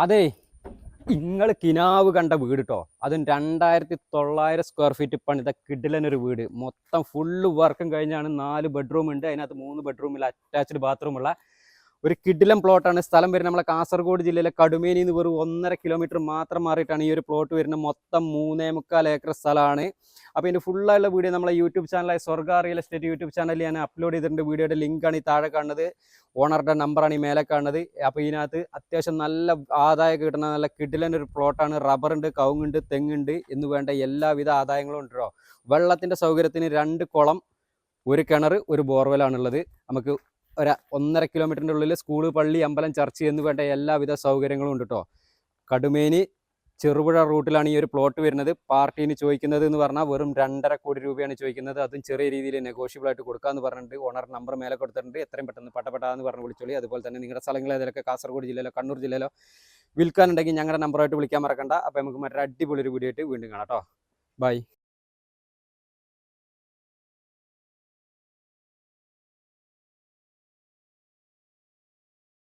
അതെ, നിങ്ങൾ കിനാവ് കണ്ട വീട് കേട്ടോ. അതും 2900 സ്ക്വയർ ഫീറ്റ് പണിത കിഡിലനൊരു വീട്. മൊത്തം ഫുള്ള് വർക്കും കഴിഞ്ഞാണ്. 4 ബെഡ്റൂം ഉണ്ട്. അതിനകത്ത് 3 ബെഡ്റൂമിൽ അറ്റാച്ച്ഡ് ബാത്റൂമുള്ള ഒരു കിഡിലൻ പ്ലോട്ടാണ്. സ്ഥലം വരുന്നത് നമ്മളെ കാസർഗോഡ് ജില്ലയിലെ കടുമേനിയിൽ നിന്ന് വെറും 1.5 കിലോമീറ്റർ മാത്രം മാറിയിട്ടാണ് ഈ ഒരു പ്ലോട്ട് വരുന്നത്. മൊത്തം 3.25 ഏക്കർ സ്ഥലമാണ്. അപ്പോൾ ഇതിൻ്റെ ഫുള്ളായുള്ള വീഡിയോ നമ്മളെ യൂട്യൂബ് ചാനലായ സ്വർഗ റിയൽ എസ്റ്റേറ്റ് യൂട്യൂബ് ചാനലിൽ ഞാൻ അപ്ലോഡ് ചെയ്തിട്ടുണ്ട്. വീഡിയോയുടെ ലിങ്കാണ് ഈ താഴെ കാണുന്നത്, ഓണറുടെ നമ്പറാണ് ഈ മേലെ കാണുന്നത്. അപ്പോൾ ഇതിനകത്ത് അത്യാവശ്യം നല്ല ആദായം കിട്ടുന്ന നല്ല കിഡിലൻ ഒരു പ്ലോട്ടാണ്. റബ്ബറുണ്ട്, കവുങ്ങുണ്ട്, തെങ്ങുണ്ട് എന്ന് വേണ്ട എല്ലാവിധ ആദായങ്ങളും ഉണ്ട് കേട്ടോ. വെള്ളത്തിൻ്റെ സൗകര്യത്തിന് 2 കുളം, ഒരു കിണർ, ഒരു ബോർവെലാണുള്ളത്. നമുക്ക് 1.5 കിലോമീറ്ററിൻ്റെ ഉള്ളിൽ സ്കൂള്, പള്ളി, അമ്പലം, ചർച്ച് എന്ന് വേണ്ട എല്ലാവിധ സൗകര്യങ്ങളും ഉണ്ട് കേട്ടോ. കടുമേനി ചെറുപുഴ റൂട്ടിലാണ് ഈ ഒരു പ്ലോട്ട് വരുന്നത്. പാർട്ടീന് ചോദിക്കുന്നത് എന്ന് പറഞ്ഞാൽ വെറും 2.5 കോടി രൂപയാണ് ചോദിക്കുന്നത്. അതും ചെറിയ രീതിയിൽ നെഗോഷ്യബിൾ ആയിട്ട് കൊടുക്കാമെന്ന് പറഞ്ഞിട്ടുണ്ട്. ഓണർ നമ്പർ മേലെ കൊടുത്തിട്ടുണ്ട്. എത്രയും പെട്ടെന്ന് പട്ടപ്പെട്ടാന്ന് പറഞ്ഞ് വിളിച്ചോളി. അതുപോലെ തന്നെ നിങ്ങളുടെ സ്ഥലങ്ങൾ ഏതൊക്കെ കാസർഗോഡ് ജില്ലയിലോ കണ്ണൂർ ജില്ലയിലോ വിൽക്കാനുണ്ടെങ്കിൽ ഞങ്ങളുടെ നമ്പറായിട്ട് വിളിക്കാൻ മറക്കണ്ട. അപ്പോൾ നമുക്ക് മറ്റൊരു അടിപൊളി ഒരു വീഡിയോ ആയിട്ട് വീണ്ടും കാണാം കേട്ടോ. ബൈ.